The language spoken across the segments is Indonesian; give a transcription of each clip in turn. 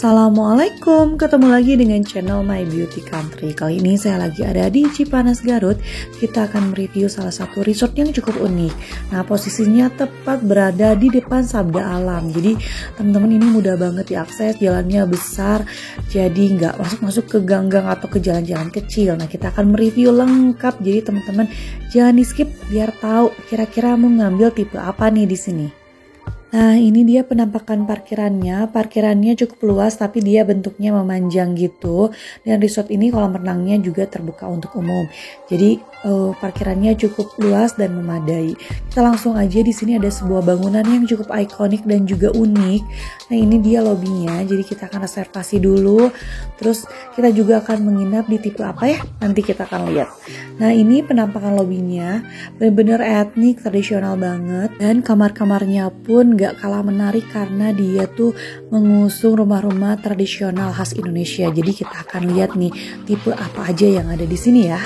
Assalamualaikum, ketemu lagi dengan channel My Beauty Country. Kali ini saya lagi ada di Cipanas, Garut. Kita akan mereview salah satu resort yang cukup unik. Nah, posisinya tepat berada di depan Sabda Alam. Jadi teman-teman, ini mudah banget diakses, jalannya besar, jadi nggak masuk-masuk ke gang-gang atau ke jalan-jalan kecil. Nah, kita akan mereview lengkap, jadi teman-teman jangan di skip biar tahu kira-kira mau ngambil tipe apa nih di sini. Nah, ini dia penampakan parkirannya. Parkirannya cukup luas tapi dia bentuknya memanjang gitu. Dan resort ini kolam renangnya juga terbuka untuk umum. Jadi parkirannya cukup luas dan memadai. Kita langsung aja, di sini ada sebuah bangunan yang cukup ikonik dan juga unik. Nah, ini dia lobbynya. Jadi kita akan reservasi dulu. Terus kita juga akan menginap di tipe apa ya? Nanti kita akan lihat. Nah, ini penampakan lobbynya. Bener-bener etnik, tradisional banget. Dan kamar-kamarnya pun gak kalah menarik karena dia tuh mengusung rumah-rumah tradisional khas Indonesia. Jadi kita akan lihat nih tipe apa aja yang ada di sini ya.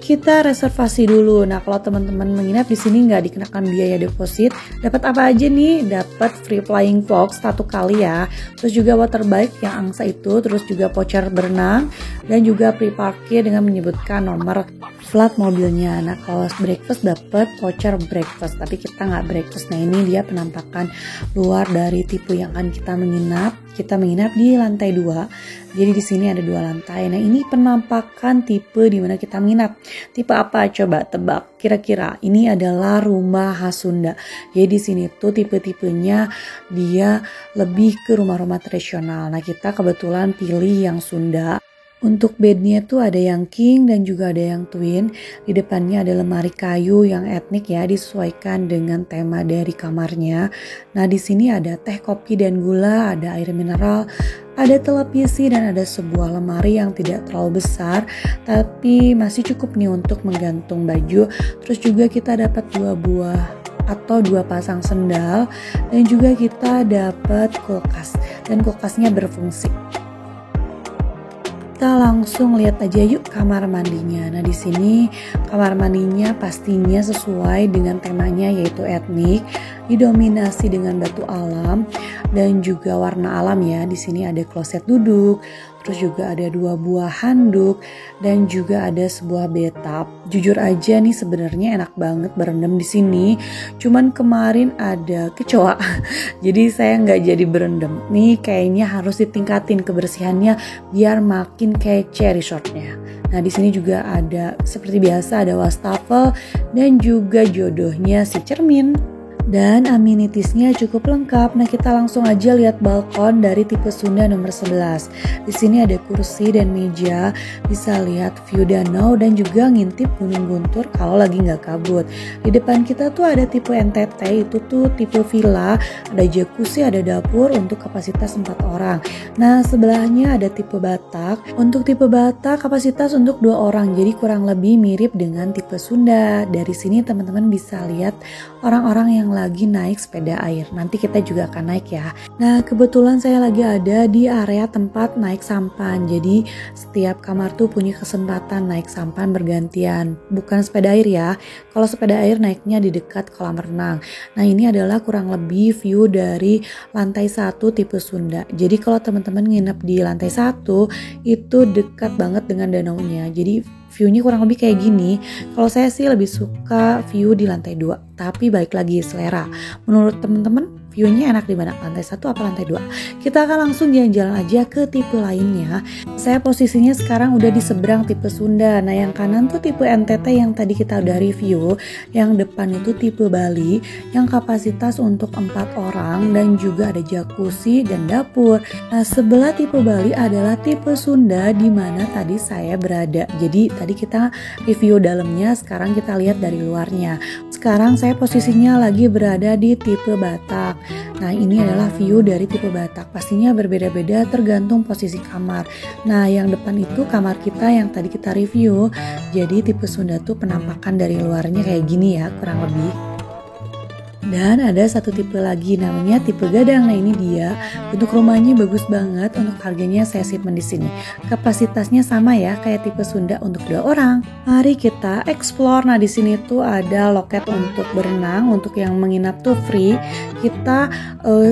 Kita reservasi dulu. Nah, kalau teman-teman menginap di sini nggak dikenakan biaya deposit, dapat apa aja nih? Dapat free flying fox 1 kali ya. Terus juga water bike yang angsa itu, terus juga voucher berenang dan juga free parkir dengan menyebutkan nomor plat mobilnya. Nah, kalau breakfast dapat voucher breakfast, tapi kita nggak breakfast. Nah, ini dia penampakan luar dari tipe yang akan kita menginap. Kita menginap di lantai 2. Jadi di sini ada 2 lantai. Nah, ini penampakan tipe di mana kita menginap. Tipe apa? Coba tebak. Kira-kira ini adalah rumah khas Sunda. Jadi di sini tuh tipe-tipenya dia lebih ke rumah-rumah tradisional. Nah, kita kebetulan pilih yang Sunda. Untuk bednya tuh ada yang king dan juga ada yang twin. Di depannya ada lemari kayu yang etnik ya, disesuaikan dengan tema dari kamarnya. Nah, di sini ada teh, kopi dan gula, ada air mineral, ada televisi dan ada sebuah lemari yang tidak terlalu besar tapi masih cukup nih untuk menggantung baju. Terus juga kita dapat 2 buah atau 2 pasang sendal dan juga kita dapat kulkas dan kulkasnya berfungsi. Kita langsung lihat aja yuk kamar mandinya. Nah, di sini kamar mandinya pastinya sesuai dengan temanya yaitu etnik, didominasi dengan batu alam dan juga warna alam ya. Di sini ada kloset duduk, terus juga ada 2 buah handuk dan juga ada sebuah bathtub. Jujur aja nih sebenarnya enak banget berendam di sini. Cuman kemarin ada kecoa, jadi saya nggak jadi berendam. Nih kayaknya harus ditingkatin kebersihannya biar makin kece resortnya. Nah, di sini juga ada seperti biasa ada wastafel dan juga jodohnya si cermin. Dan amenitiesnya cukup lengkap. Nah, kita langsung aja lihat balkon dari tipe Sunda nomor 11. Di sini ada kursi dan meja, bisa lihat view danau dan juga ngintip Gunung Guntur kalau lagi nggak kabut. Di depan kita tuh ada tipe NTT, itu tuh tipe villa, ada jacuzzi, ada dapur untuk kapasitas 4 orang. Nah, sebelahnya ada tipe Batak. Untuk tipe Batak kapasitas untuk 2 orang, jadi kurang lebih mirip dengan tipe Sunda. Dari sini teman-teman bisa lihat orang-orang yang lagi naik sepeda air. Nanti kita juga akan naik ya. Nah, kebetulan saya lagi ada di area tempat naik sampan. Jadi setiap kamar tuh punya kesempatan naik sampan bergantian. Bukan sepeda air ya. Kalau sepeda air naiknya di dekat kolam renang. Nah, ini adalah kurang lebih view dari lantai 1 tipe Sunda. Jadi kalau teman-teman nginep di lantai 1 itu dekat banget dengan danaunya. Jadi view-nya kurang lebih kayak gini. Kalau saya sih lebih suka view di lantai 2. Tapi balik lagi selera. Menurut teman-teman view-nya enak di mana? Lantai 1 apa lantai 2? Kita akan langsung jalan-jalan aja ke tipe lainnya. Saya posisinya sekarang udah di seberang tipe Sunda. Nah, yang kanan tuh tipe NTT yang tadi kita udah review. Yang depan itu tipe Bali yang kapasitas untuk 4 orang dan juga ada jacuzzi dan dapur. Nah, sebelah tipe Bali adalah tipe Sunda di mana tadi saya berada. Jadi tadi kita review dalamnya, sekarang kita lihat dari luarnya. Sekarang saya posisinya lagi berada di tipe Batak. Nah, ini adalah view dari tipe Batak. Pastinya berbeda-beda tergantung posisi kamar. Nah, yang depan itu kamar kita yang tadi kita review. Jadi tipe Sunda tuh penampakan dari luarnya kayak gini ya, kurang lebih. Dan ada satu tipe lagi namanya tipe gadang. Nah ini dia, bentuk rumahnya bagus banget, untuk harganya saya simpen di sini. Kapasitasnya sama ya kayak tipe Sunda untuk 2 orang. Mari kita explore. Nah di sini tuh ada loket untuk berenang, untuk yang menginap tuh free. Kita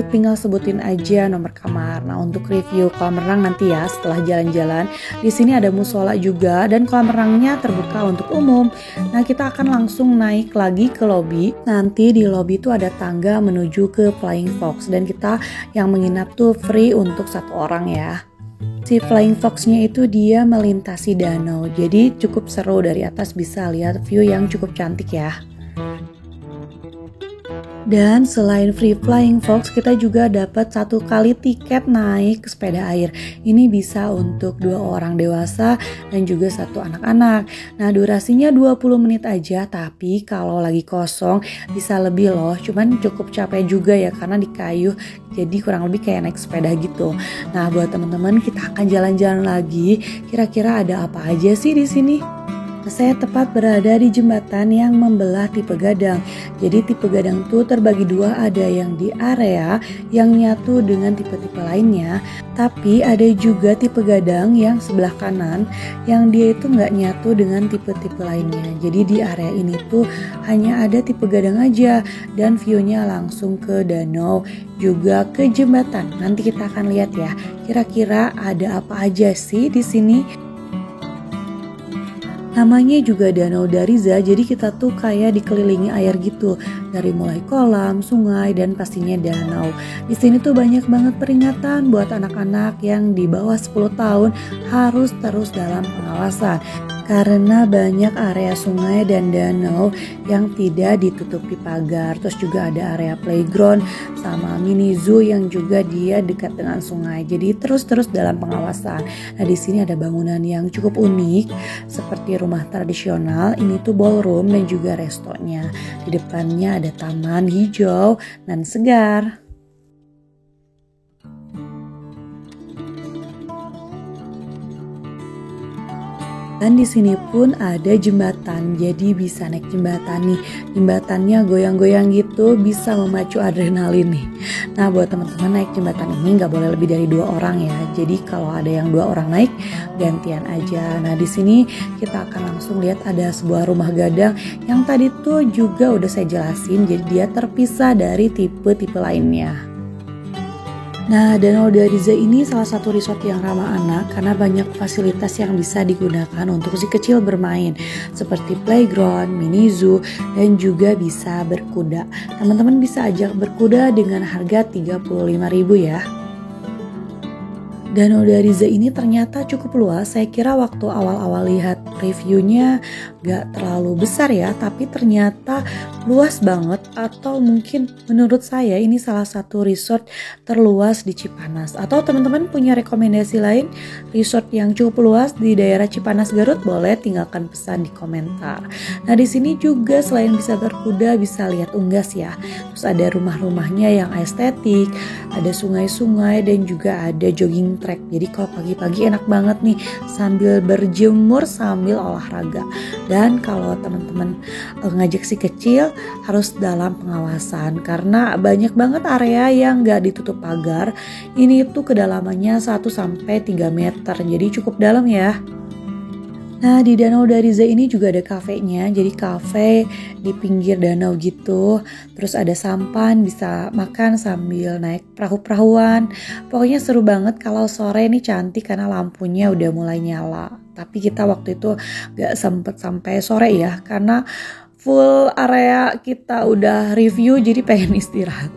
tinggal sebutin aja nomor kamar. Nah untuk review kolam renang nanti ya setelah jalan-jalan. Di sini ada musola juga dan kolam renangnya terbuka untuk umum. Nah kita akan langsung naik lagi ke lobby. Nanti di lobby itu ada tangga menuju ke Flying Fox dan kita yang menginap tuh free untuk 1 orang ya. Si Flying Fox-nya itu dia melintasi danau, jadi cukup seru, dari atas bisa lihat view yang cukup cantik ya. Dan selain free Flying Fox, kita juga dapat 1 kali tiket naik sepeda air. Ini bisa untuk 2 orang dewasa dan juga 1 anak-anak. Nah durasinya 20 menit aja, tapi kalau lagi kosong bisa lebih loh. Cuman cukup capek juga ya karena di kayu, jadi kurang lebih kayak naik sepeda gitu. Nah buat teman-teman, kita akan jalan-jalan lagi. Kira-kira ada apa aja sih di sini? Saya tepat berada di jembatan yang membelah tipe gadang. Jadi tipe gadang tuh terbagi 2, ada yang di area yang nyatu dengan tipe-tipe lainnya. Tapi ada juga tipe gadang yang sebelah kanan yang dia itu nggak nyatu dengan tipe-tipe lainnya. Jadi di area ini tuh hanya ada tipe gadang aja dan view-nya langsung ke danau juga ke jembatan. Nanti kita akan lihat ya, kira-kira ada apa aja sih di sini. Namanya juga Danau Dariza, jadi kita tuh kayak dikelilingi air gitu, dari mulai kolam, sungai, dan pastinya danau. Di sini tuh banyak banget peringatan buat anak-anak yang di bawah 10 tahun harus terus dalam pengawasan. Karena banyak area sungai dan danau yang tidak ditutupi pagar. Terus juga ada area playground sama mini zoo yang juga dia dekat dengan sungai. Jadi terus dalam pengawasan. Nah di sini ada bangunan yang cukup unik seperti rumah tradisional. Ini tuh ballroom dan juga restonya. Di depannya ada taman hijau dan segar. Dan di sini pun ada jembatan, jadi bisa naik jembatan nih. Jembatannya goyang-goyang gitu, bisa memacu adrenalin nih. Nah buat teman-teman, naik jembatan ini nggak boleh lebih dari 2 orang ya. Jadi kalau ada yang 2 orang naik, gantian aja. Nah di sini kita akan langsung lihat ada sebuah rumah gadang yang tadi tuh juga udah saya jelasin. Jadi dia terpisah dari tipe-tipe lainnya. Nah, Danau Dariza ini salah satu resort yang ramah anak karena banyak fasilitas yang bisa digunakan untuk si kecil bermain, seperti playground, mini zoo, dan juga bisa berkuda. Teman-teman bisa ajak berkuda dengan harga 35.000 ya. Danau Dariza ini ternyata cukup luas. Saya kira waktu awal-awal lihat reviewnya gak terlalu besar ya, tapi ternyata luas banget. Atau mungkin menurut saya ini salah satu resort terluas di Cipanas. Atau teman-teman punya rekomendasi lain resort yang cukup luas di daerah Cipanas Garut, boleh tinggalkan pesan di komentar. Nah di sini juga selain bisa berkuda, bisa lihat unggas ya. Terus ada rumah-rumahnya yang estetik, ada sungai-sungai, dan juga ada jogging track. Jadi kalau pagi-pagi enak banget nih sambil berjemur sambil olahraga. Dan kalau teman-teman ngajak si kecil harus dalam pengawasan karena banyak banget area yang gak ditutup pagar. Ini tuh kedalamannya 1-3 meter, jadi cukup dalam ya. Nah di Danau Dariza ini juga ada kafenya, jadi kafe di pinggir danau gitu. Terus ada sampan, bisa makan sambil naik perahu-perahuan. Pokoknya seru banget. Kalau sore ini cantik karena lampunya udah mulai nyala. Tapi kita waktu itu gak sempet sampai sore ya, karena full area kita udah review jadi pengen istirahat.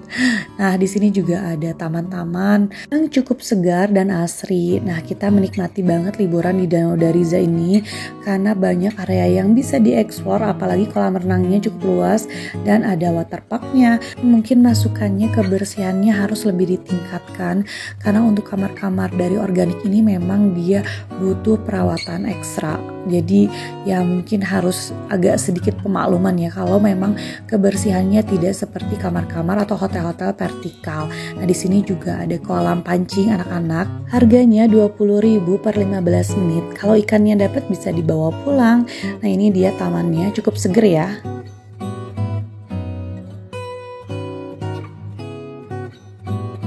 Nah di sini juga ada taman-taman yang cukup segar dan asri. Nah kita menikmati banget liburan di Danau Dariza ini karena banyak area yang bisa dieksplor, apalagi kolam renangnya cukup luas dan ada waterparknya. Mungkin masukannya kebersihannya harus lebih ditingkatkan karena untuk kamar-kamar dari organik ini memang dia butuh perawatan ekstra. Jadi ya mungkin harus agak sedikit pemakluman ya kalau memang kebersihannya tidak seperti kamar-kamar atau hotel-hotel vertikal. Nah di sini juga ada kolam pancing anak-anak. Harganya 20.000 per 15 menit. Kalau ikannya dapat bisa dibawa pulang. Nah ini dia tamannya, cukup seger ya.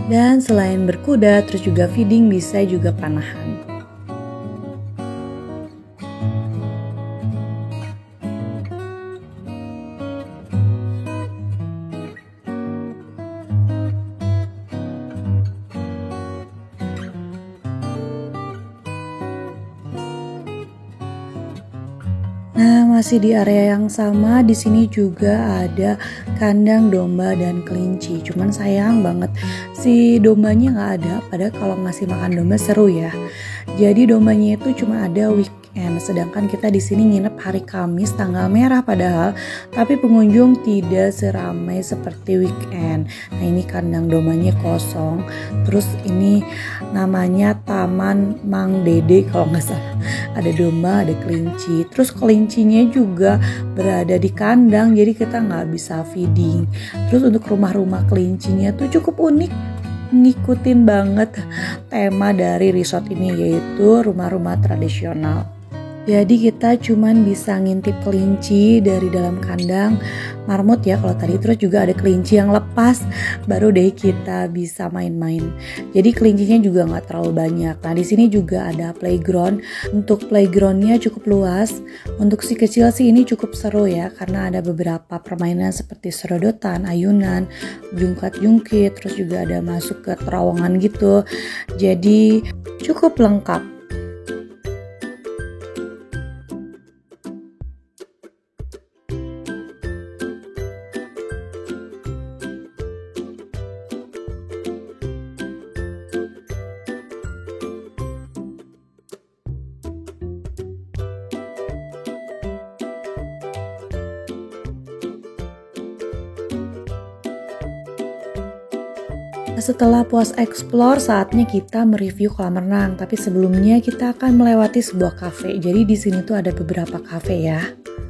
Dan selain berkuda, terus juga feeding, bisa juga panahan. Nah, masih di area yang sama, di sini juga ada kandang domba dan kelinci. Cuman sayang banget si dombanya nggak ada. Padahal kalau ngasih makan domba seru ya. Jadi dombanya itu cuma ada weekend, sedangkan kita di sini nginep hari Kamis tanggal merah padahal, tapi pengunjung tidak seramai seperti weekend. Nah, ini kandang dombanya kosong. Terus ini namanya Taman Mang Dede kalau nggak salah. Ada domba, ada kelinci. Terus kelincinya juga berada di kandang, jadi kita nggak bisa feeding. Terus untuk rumah-rumah kelincinya tuh cukup unik, ngikutin banget tema dari resort ini, yaitu rumah-rumah tradisional. Jadi kita cuman bisa ngintip kelinci dari dalam kandang marmut ya kalau tadi, terus juga ada kelinci yang lepas, baru deh kita bisa main-main. Jadi kelincinya juga nggak terlalu banyak. Nah, di sini juga ada playground. Untuk playgroundnya cukup luas. Untuk si kecil sih ini cukup seru ya, karena ada beberapa permainan seperti serodotan, ayunan, jungkat-jungkit, terus juga ada masuk ke terowongan gitu. Jadi cukup lengkap. Setelah puas explore, saatnya kita mereview kolam renang. Tapi sebelumnya kita akan melewati sebuah cafe. Jadi di sini tuh ada beberapa cafe ya.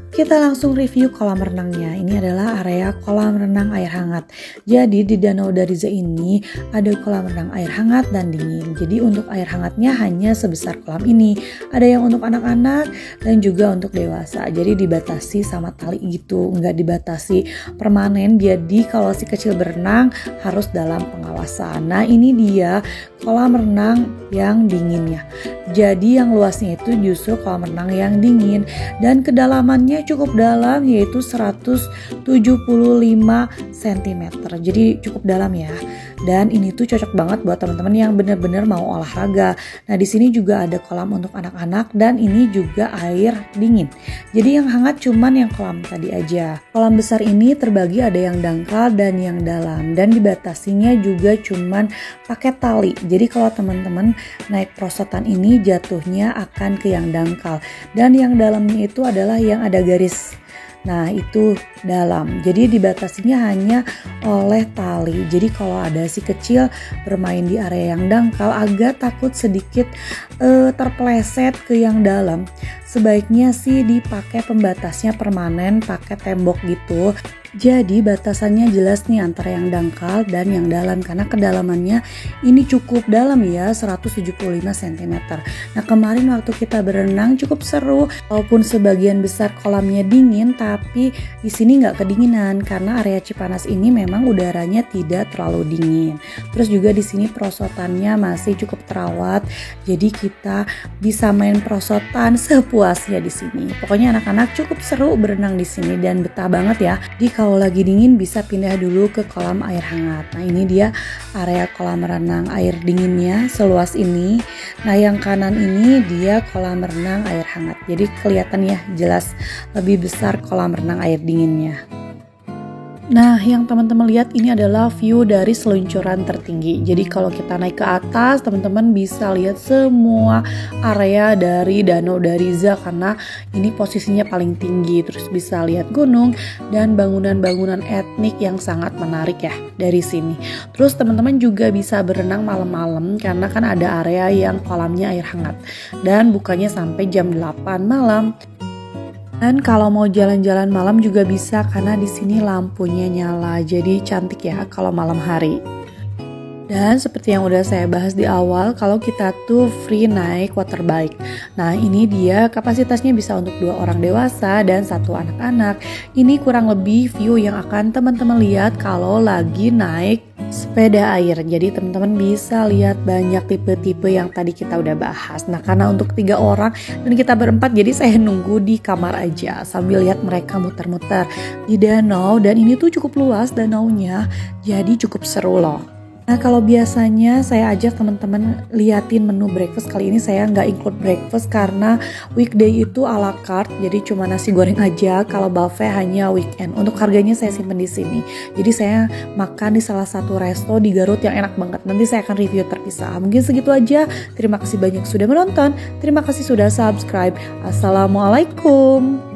Kita langsung review kolam renangnya. Ini adalah area kolam renang air hangat. Jadi di Danau Dariza ini ada kolam renang air hangat dan dingin. Jadi untuk air hangatnya hanya sebesar kolam ini. Ada yang untuk anak-anak dan juga untuk dewasa. Jadi dibatasi sama tali gitu, nggak dibatasi permanen. Jadi kalau si kecil berenang harus dalam pengawasan. Nah, ini dia kolam renang yang dinginnya. Jadi yang luasnya itu justru kolam renang yang dingin, dan kedalamannya cukup dalam, yaitu 175 cm. Jadi cukup dalam ya. Dan ini tuh cocok banget buat teman-teman yang benar-benar mau olahraga. Nah, di sini juga ada kolam untuk anak-anak dan ini juga air dingin. Jadi yang hangat cuman yang kolam tadi aja. Kolam besar ini terbagi ada yang dangkal dan yang dalam, dan dibatasinya juga cuman pakai tali. Jadi kalau teman-teman naik prosotan ini jatuhnya akan ke yang dangkal, dan yang dalamnya itu adalah yang ada garis. Nah, itu dalam. Jadi dibatasinya hanya oleh tali. Jadi kalau ada si kecil bermain di area yang dangkal agak takut sedikit terpleset ke yang dalam, sebaiknya sih dipakai pembatasnya permanen, pakai tembok gitu. Jadi batasannya jelas nih antara yang dangkal dan yang dalam, karena kedalamannya ini cukup dalam ya, 175 cm. Nah, kemarin waktu kita berenang cukup seru, walaupun sebagian besar kolamnya dingin, tapi di sini nggak kedinginan karena area Cipanas ini memang udaranya tidak terlalu dingin. Terus juga di sini perosotannya masih cukup terawat, jadi kita bisa main perosotan sepuasnya di sini. Pokoknya anak-anak cukup seru berenang di sini dan betah banget ya. Kalau lagi dingin bisa pindah dulu ke kolam air hangat. Nah, ini dia area kolam renang air dinginnya seluas ini. Nah, yang kanan ini dia kolam renang air hangat. Jadi kelihatan ya jelas lebih besar kolam renang air dinginnya. Nah, yang teman-teman lihat ini adalah view dari seluncuran tertinggi. Jadi kalau kita naik ke atas, teman-teman bisa lihat semua area dari Danau Dariza karena ini posisinya paling tinggi. Terus bisa lihat gunung dan bangunan-bangunan etnik yang sangat menarik ya dari sini. Terus teman-teman juga bisa berenang malam-malam karena kan ada area yang kolamnya air hangat. Dan bukanya sampai jam 8 malam. Dan kalau mau jalan-jalan malam juga bisa karena di sini lampunya nyala, jadi cantik ya kalau malam hari. Dan seperti yang udah saya bahas di awal, kalau kita tuh free naik water bike. Nah, ini dia kapasitasnya bisa untuk 2 orang dewasa dan 1 anak-anak. Ini kurang lebih view yang akan teman-teman lihat kalau lagi naik sepeda air. Jadi teman-teman bisa lihat banyak tipe-tipe yang tadi kita udah bahas. Nah, karena untuk 3 orang dan kita berempat, jadi saya nunggu di kamar aja sambil lihat mereka muter-muter di danau. Dan ini tuh cukup luas danaunya, jadi cukup seru loh. Nah, kalau biasanya saya ajak teman-teman liatin menu breakfast, kali ini saya nggak include breakfast karena weekday itu a la carte, jadi cuma nasi goreng aja. Kalau buffet hanya weekend. Untuk harganya saya simpen di sini. Jadi saya makan di salah satu resto di Garut yang enak banget. Nanti saya akan review terpisah. Mungkin segitu aja. Terima kasih banyak sudah menonton. Terima kasih sudah subscribe. Assalamualaikum.